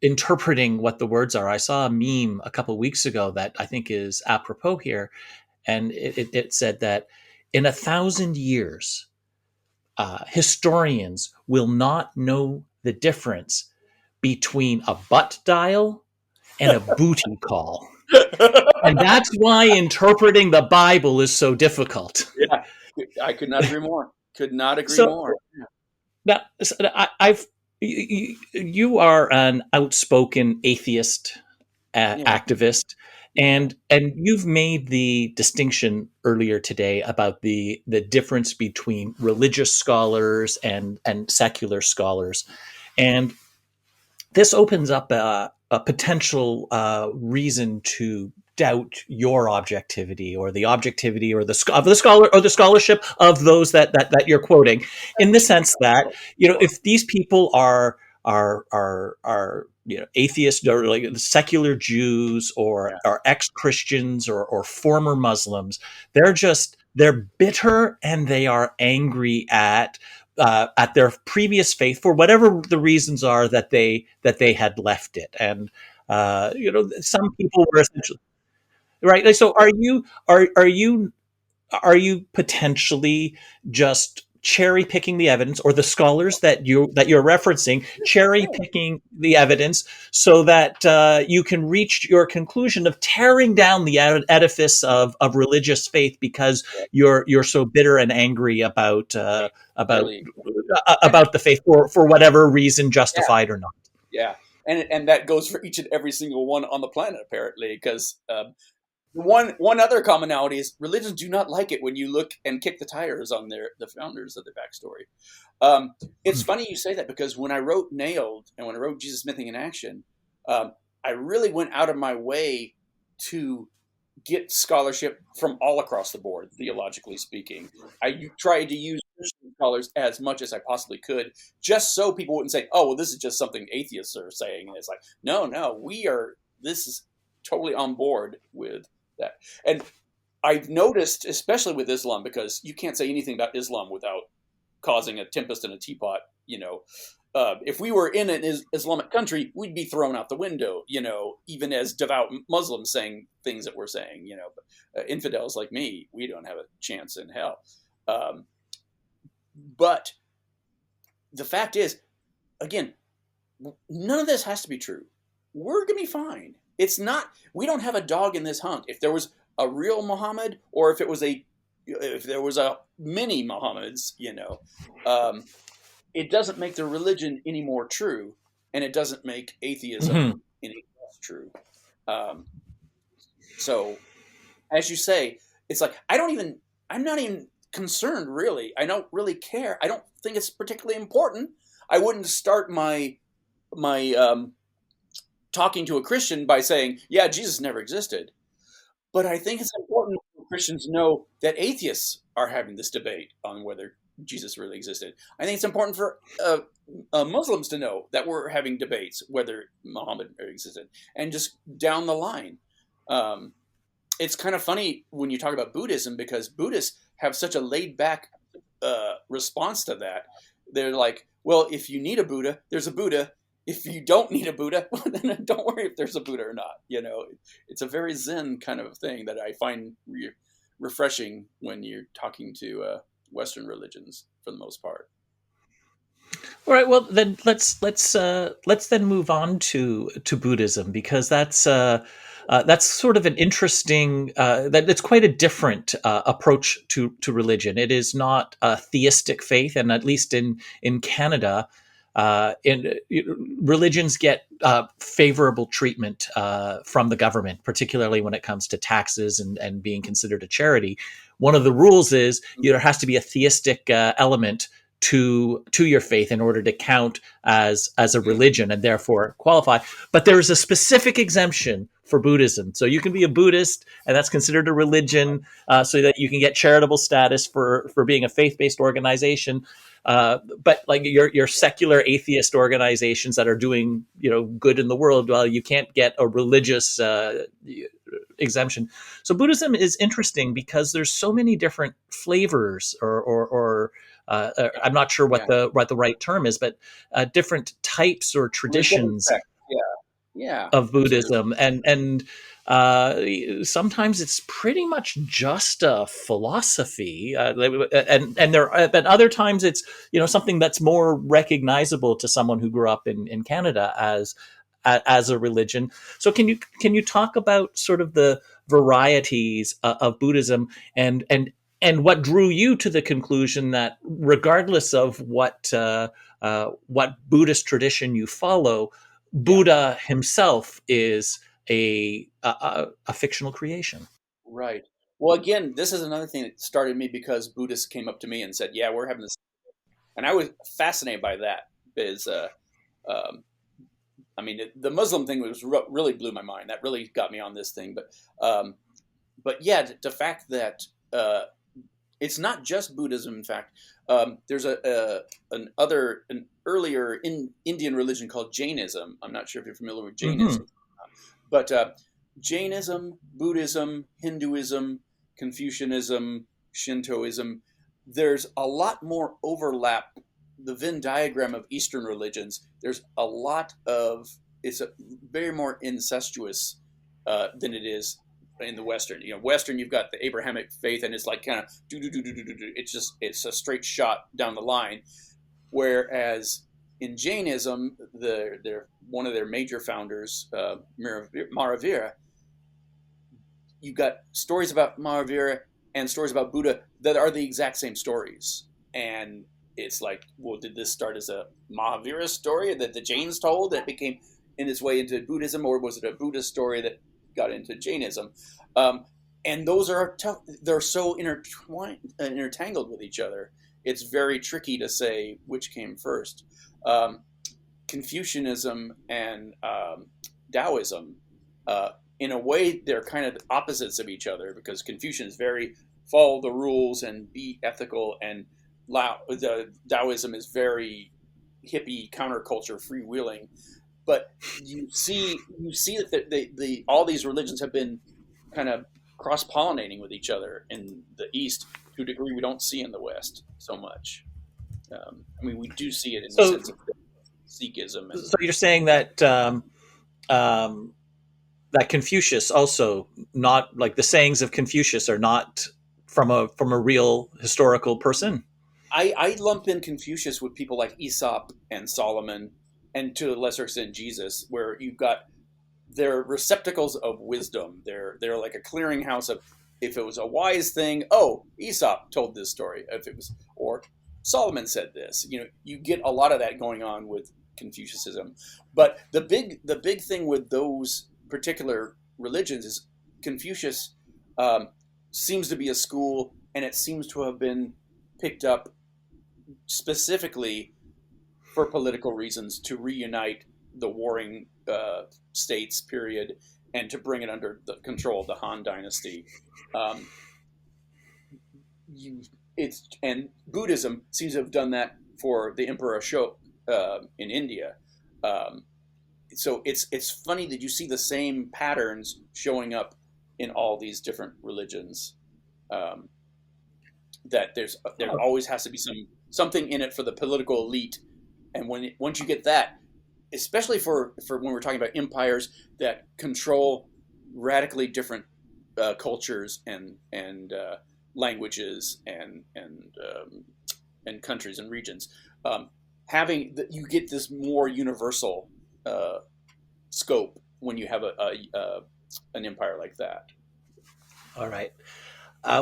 interpreting what the words are. I saw a meme a couple weeks ago that I think is apropos here, and it said that in 1,000 years, historians will not know the difference between a butt dial and a booty call. And that's why interpreting the Bible is so difficult. Yeah, I could not agree more. Could not agree So more. now, I've you are an outspoken atheist Yeah, activist, yeah, and you've made the distinction earlier today about the difference between religious scholars and secular scholars, and this opens up a potential reason to doubt your objectivity or the objectivity or of the scholar or the scholarship of those that you're quoting, in the sense that, if these people are atheists or like secular Jews or yeah, are ex-Christians or former Muslims, they're bitter and they are angry at their previous faith for whatever the reasons are that they had left it. And some people were essentially right. So are you potentially just cherry picking the evidence, or the scholars that you're referencing cherry picking the evidence so that you can reach your conclusion of tearing down the edifice of religious faith because yeah. you're so bitter and angry about Really, and about the faith for whatever reason, yeah, justified or not. yeah, and that goes for each and every single one on the planet, apparently, because one other commonality is religions do not like it when you look and kick the tires on the founders of their backstory. It's funny you say that, because when I wrote Nailed and when I wrote Jesus Mything in Action, um, I really went out of my way to get scholarship from all across the board, theologically speaking. I tried to use Christian scholars as much as I possibly could, just so people wouldn't say, "Oh, well, this is just something atheists are saying." And it's like, no, no, this is totally on board with that. And I've noticed, especially with Islam, because you can't say anything about Islam without causing a tempest in a teapot. If we were in an Islamic country, we'd be thrown out the window. Even as devout Muslims saying things that we're saying. But infidels like me, we don't have a chance in hell. Um, but the fact is, again, none of this has to be true. We're gonna be fine. It's not. We don't have a dog in this hunt. If there was a real Muhammad, or if there was a mini Muhammads, um, it doesn't make the religion any more true, and it doesn't make atheism Mhm. any less true. Um, so, as you say, it's like I'm not even concerned, really. I don't really care. I don't think it's particularly important. I wouldn't start my talking to a Christian by saying, "Yeah, Jesus never existed." But I think it's important for Christians to know that atheists are having this debate on whether Jesus really existed. I think it's important for Muslims to know that we're having debates whether Muhammad existed, and just down the line. Um, it's kind of funny when you talk about Buddhism, because Buddhists have such a laid back response to that. They're like, well, if you need a Buddha, there's a Buddha. If you don't need a Buddha, well, then don't worry if there's a Buddha or not. It's a very Zen kind of thing that I find refreshing when you're talking to Western religions, for the most part. All right. Well, then let's then move on to Buddhism, because that's sort of an interesting it's quite a different approach to religion. It is not a theistic faith, and at least in Canada, religions get favorable treatment from the government, particularly when it comes to taxes and being considered a charity. One of the rules is there has to be a theistic element to your faith in order to count as a religion and therefore qualify. But there is a specific exemption for Buddhism. So you can be a Buddhist, and that's considered a religion, so that you can get charitable status for being a faith-based organization. But like your secular atheist organizations that are doing good in the world, well, you can't get a religious exemption. So Buddhism is interesting because there's so many different flavors, or I'm not sure what Yeah. the right term is, but different types or Ripple traditions. effect. Yeah. Yeah, of absolutely. Buddhism, and sometimes it's pretty much just a philosophy, and there, but other times it's something that's more recognizable to someone who grew up in Canada as a religion. So can you talk about sort of the varieties of Buddhism and what drew you to the conclusion that regardless of what Buddhist tradition you follow, Yeah, Buddha himself is a fictional creation. right. Well, again, this is another thing that started me because Buddhists came up to me and said, "Yeah, we're having this," and I was fascinated by that. Is um, I mean, the Muslim thing was really blew my mind. That really got me on this thing. Um, but yeah, the fact that uh, it's not just Buddhism. In fact, there's an earlier Indian religion called Jainism. I'm not sure if you're familiar with Hmm. Jainism, but Jainism, Buddhism, Hinduism, Confucianism, Shintoism, there's a lot more overlap. The Venn diagram of Eastern religions, there's a lot of, it's a very more incestuous than it is in the Western. Western, you've got the Abrahamic faith, and it's like kind of do do do do do do. It's a straight shot down the line. Whereas in Jainism, one of their major founders, Mahavira, you got stories about Mahavira and stories about Buddha that are the exact same stories. And it's like, well, did this start as a Mahavira story that the Jains told that became in its way into Buddhism, or was it a Buddhist story that got into Jainism? Um, and those are tough. They're so intertwined, intertangled with each other. It's very tricky to say which came first. Um, Confucianism and Taoism, uh, in a way, they're kind of opposites of each other because Confucian is very follow the rules and be ethical, and the Taoism is very hippie, counterculture, freewheeling. But you see that all these religions have been kind of cross pollinating with each other in the East to a degree we don't see in the West so much. I mean, we do see it in the So, sense of Sikhism and so you're saying um, that Confucius also, not like the sayings of Confucius, are not from a real historical person. I lump in Confucius with people like Aesop and Solomon, and to a lesser extent Jesus, where you've got they're receptacles of wisdom. They're like a clearinghouse of, if it was a wise thing, oh, Aesop told this story. If it was, or Solomon said this. You get a lot of that going on with Confucianism. But the big thing with those particular religions is Confucius um, seems to be a school, and it seems to have been picked up specifically for political reasons to reunite the warring states, period, and to bring it under the control of the Han Dynasty. Um, you, and Buddhism seems to have done that for the Emperor Ashoka in India. Um, so it's funny that you see the same patterns showing up in all these different religions. Um, that there always has to be something in it for the political elite, and once you get that, especially for when we're talking about empires that control radically different cultures and languages and countries and regions, um, having that, you get this more universal uh, scope when you have an empire like that. All right.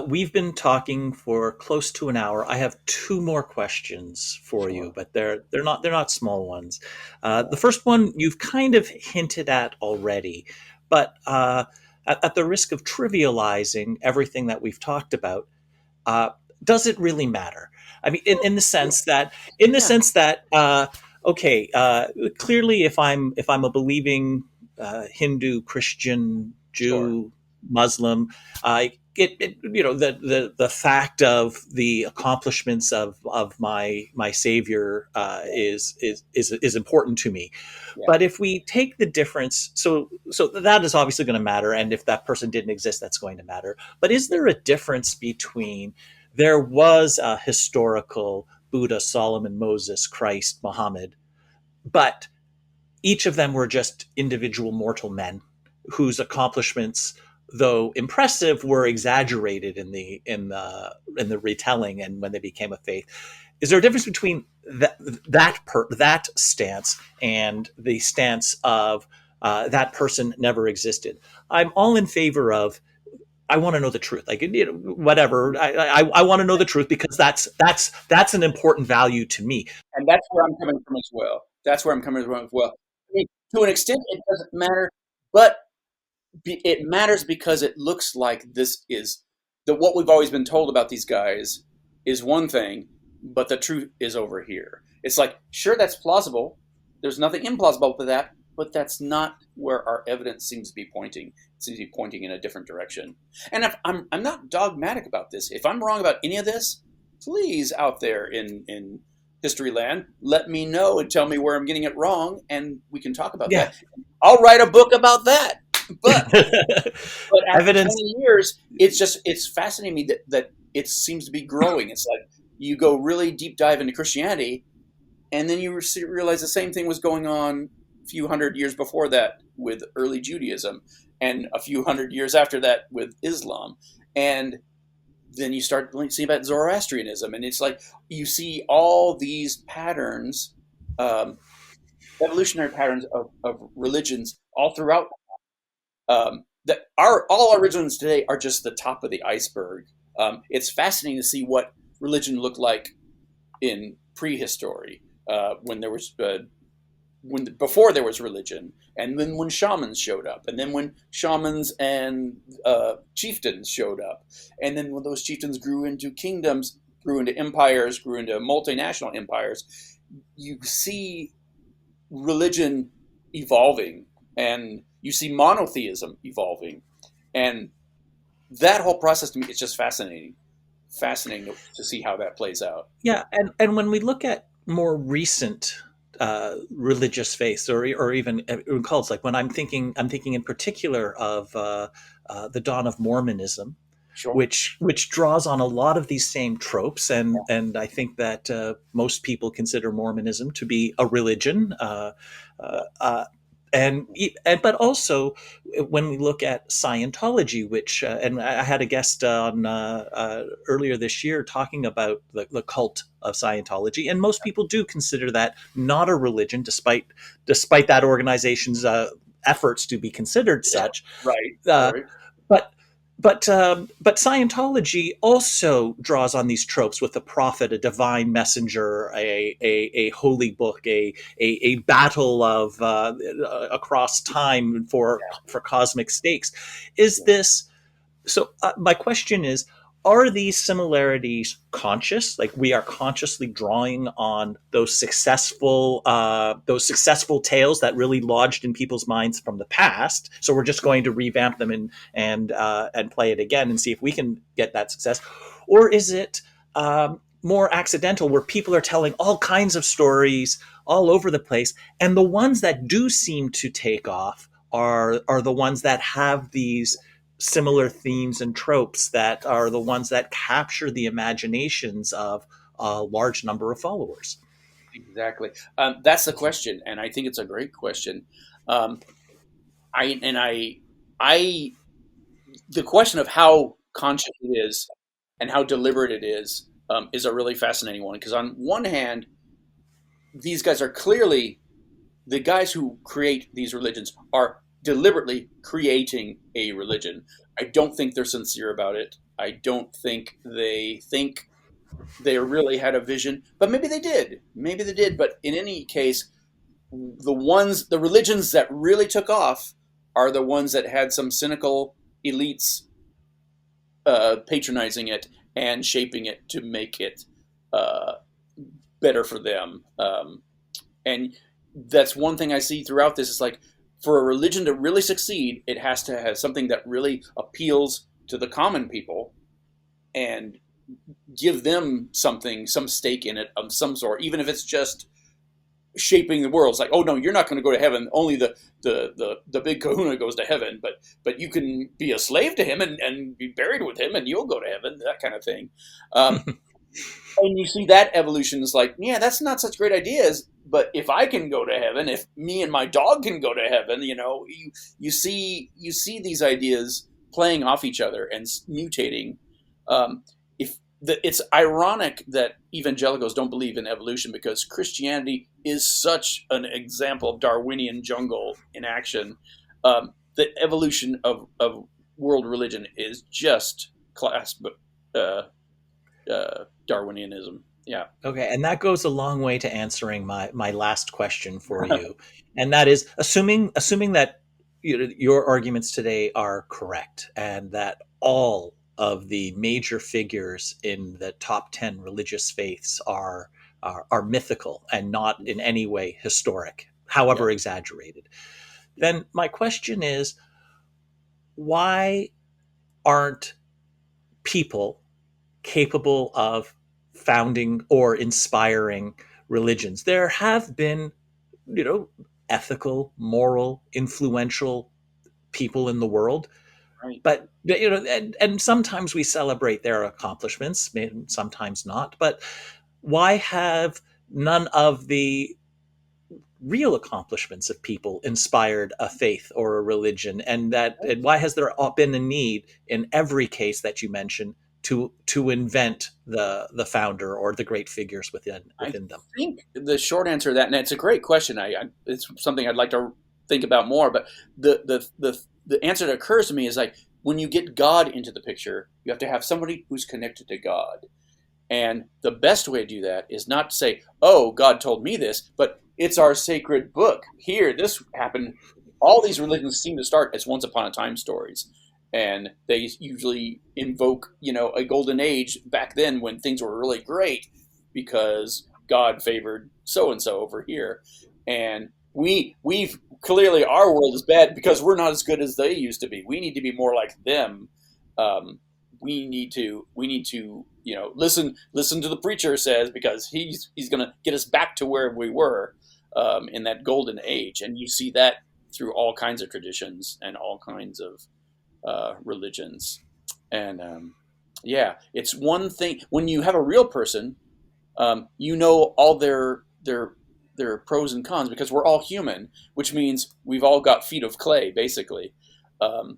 We've been talking for close to an hour. I have two more questions for you, Sure. but they're not small ones. The Yeah. first one you've kind of hinted at already, but at the risk of trivializing everything that we've talked about, uh, does it really matter? I mean, in the Yeah. sense that, in the Yeah. sense that, okay, clearly, if I'm a believing Hindu, Christian, Sure. Jew, Muslim, the fact of the accomplishments of my Savior Yeah. is important to me. Yeah. But if we take the difference, so that is obviously going to matter, and if that person didn't exist, that's going to matter. But is there a difference between there was a historical Buddha, Solomon, Moses, Christ, Muhammad, but each of them were just individual mortal men whose accomplishments, though impressive, were exaggerated in the retelling and when they became a faith. Is there a difference between that stance and the stance of that person never existed? I'm all in favor of, I want to know the truth. Like, whatever. I want to know the truth because that's an important value to me. And that's where I'm coming from as well. That's where I'm coming from as well. I mean, to an extent, it doesn't matter, but it matters because it looks like this is what we've always been told about these guys is one thing, but the truth is over here. It's like, sure, that's plausible. There's nothing implausible with that, but that's not where our evidence seems to be pointing. It seems to be pointing in a different direction. And if I'm not dogmatic about this. If I'm wrong about any of this, please, out there in history land, let me know and tell me where I'm getting it wrong, and we can talk about Yeah. that. I'll write a book about that. But after Evidence. 20 years, it's fascinating me that it seems to be growing. It's like you go really deep dive into Christianity, and then you realize the same thing was going on a few hundred years before that with early Judaism, and a few hundred years after that with Islam. And then you start seeing about Zoroastrianism, and it's like you see all these patterns, evolutionary patterns of religions all throughout. That all our religions today are just the top of the iceberg. It's fascinating to see what religion looked like in prehistory, when there was before there was religion, and then when shamans showed up, and then when shamans and chieftains showed up, and then when those chieftains grew into kingdoms, grew into empires, grew into multinational empires. You see religion evolving, and you see monotheism evolving, and that whole process to me is just fascinating to see how that plays out. Yeah, and when we look at more recent religious faiths, or even cults, like when I'm thinking in particular of the dawn of Mormonism, Sure. which draws on a lot of these same tropes, and I think that most people consider Mormonism to be a religion, uh, uh, and but also when we look at Scientology, which and I had a guest on earlier this year talking about the cult of Scientology, and most people do consider that not a religion, despite that organization's efforts to be considered Yeah. such. Right. Uh, Right. but but Scientology also draws on these tropes with a prophet, a divine messenger, a holy book, a battle of across time for cosmic stakes. Is this so? My question is: are these similarities conscious? Like, we are consciously drawing on those successful tales that really lodged in people's minds from the past. So we're just going to revamp them and play it again and see if we can get that success, or is it more accidental, where people are telling all kinds of stories all over the place, and the ones that do seem to take off are the ones that have these similar themes and tropes that are the ones that capture the imaginations of a large number of followers. Exactly. That's the question, and I think it's a great question. Um, I and I the question of how conscious it is and how deliberate it is a really fascinating one, because on one hand, these guys are clearly the guys who create these religions are deliberately creating a religion. I don't think they're sincere about it. I don't think they really had a vision, but maybe they did. Maybe they did. But in any case, the religions that really took off are the ones that had some cynical elites patronizing it and shaping it to make it uh, better for them. And that's one thing I see throughout this. Is like, for a religion to really succeed, it has to have something that really appeals to the common people and give them something, some stake in it of some sort, even if it's just shaping the world. It's like, oh no, you're not going to go to heaven. Only the big kahuna goes to heaven, but you can be a slave to him and be buried with him, and you'll go to heaven. That kind of thing. Um, And you see that evolution is like, yeah, that's not such great ideas. But if I can go to heaven, if me and my dog can go to heaven, you see these ideas playing off each other and mutating. If it's ironic that evangelicals don't believe in evolution because Christianity is such an example of Darwinian jungle in action. The evolution of world religion is just class, uh, Darwinianism. Yeah. Okay, and that goes a long way to answering my last question for you, and that is assuming that your arguments today are correct, and that all of the major figures in the top 10 religious faiths are mythical and not in any way historic, Yeah. however exaggerated. Then my question is, why aren't people capable of founding or inspiring religions? There have been, you know, ethical, moral, influential people in the world, Right. but and sometimes we celebrate their accomplishments, sometimes not. But why have none of the real accomplishments of people inspired a faith or a religion, and why has there been a need in every case that you mentioned to invent the founder or the great figures I within them? think the short answer to that, and it's a great question. It's something I'd like to think about more. But the answer that occurs to me is like when you get God into the picture, you have to have somebody who's connected to God. And the best way to do that is not to say, "Oh, God told me this," but it's our sacred book. Here, this happened. All these religions seem to start as once upon a time stories, and they usually invoke, a golden age back then when things were really great because God favored so and so over here, and we've clearly our world is bad because we're not as good as they used to be. We need to be more like them. Um, we need to listen to the preacher says because he's going to get us back to where we were in that golden age, and you see that through all kinds of traditions and all kinds of religions. And yeah, it's one thing when you have a real person, all their pros and cons because we're all human, which means we've all got feet of clay basically. um,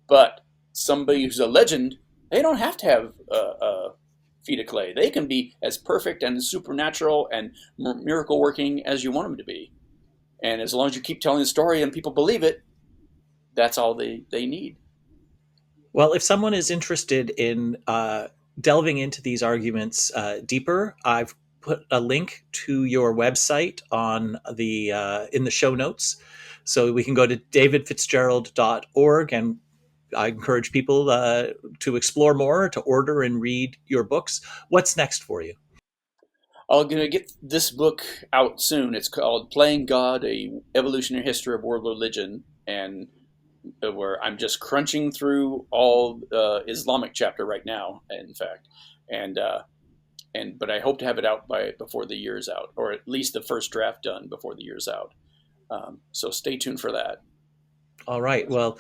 but somebody who's a legend, they don't have to have feet of clay. They can be as perfect and supernatural and miracle working as you want them to be. And as long as you keep telling the story and people believe it, that's all they need. Well, if someone is interested in delving into these arguments deeper, I've put a link to your website on the in the show notes, so we can go to davidfitzgerald.org, and I encourage people to explore more, to order and read your books. What's next for you? I'm going to get this book out soon. It's called Playing God, A Evolutionary History of World Religion. And where I'm just crunching through all Islamic chapter right now, in fact. And but I hope to have it out before the year's out, or at least the first draft done before the year's out. So stay tuned for that. All right. Well,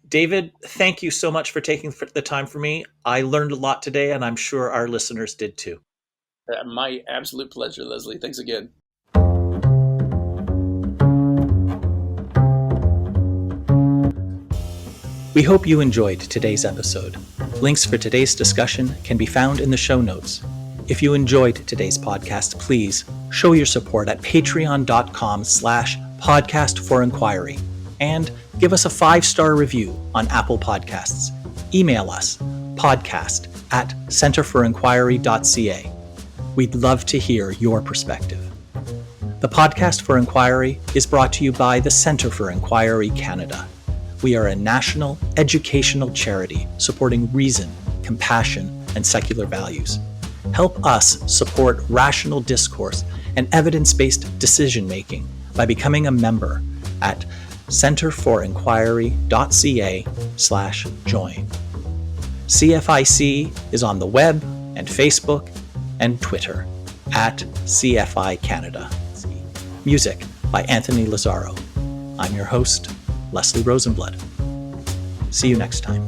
David, thank you so much for taking the time for me. I learned a lot today, and I'm sure our listeners did too. My absolute pleasure, Leslie. Thanks again. We hope you enjoyed today's episode. Links for today's discussion can be found in the show notes. If you enjoyed today's podcast, please show your support at patreon.com/podcastforinquiry and give us a 5-star review on Apple Podcasts. Email us podcast@centerforinquiry.ca. We'd love to hear your perspective. The Podcast for Inquiry is brought to you by the Centre for Inquiry Canada. We are a national educational charity supporting reason, compassion, and secular values. Help us support rational discourse and evidence-based decision-making by becoming a member at centerforinquiry.ca/join. CFIC is on the web and Facebook and Twitter at CFI Canada. Music by Anthony Lazaro. I'm your host, Leslie Rosenblood. See you next time.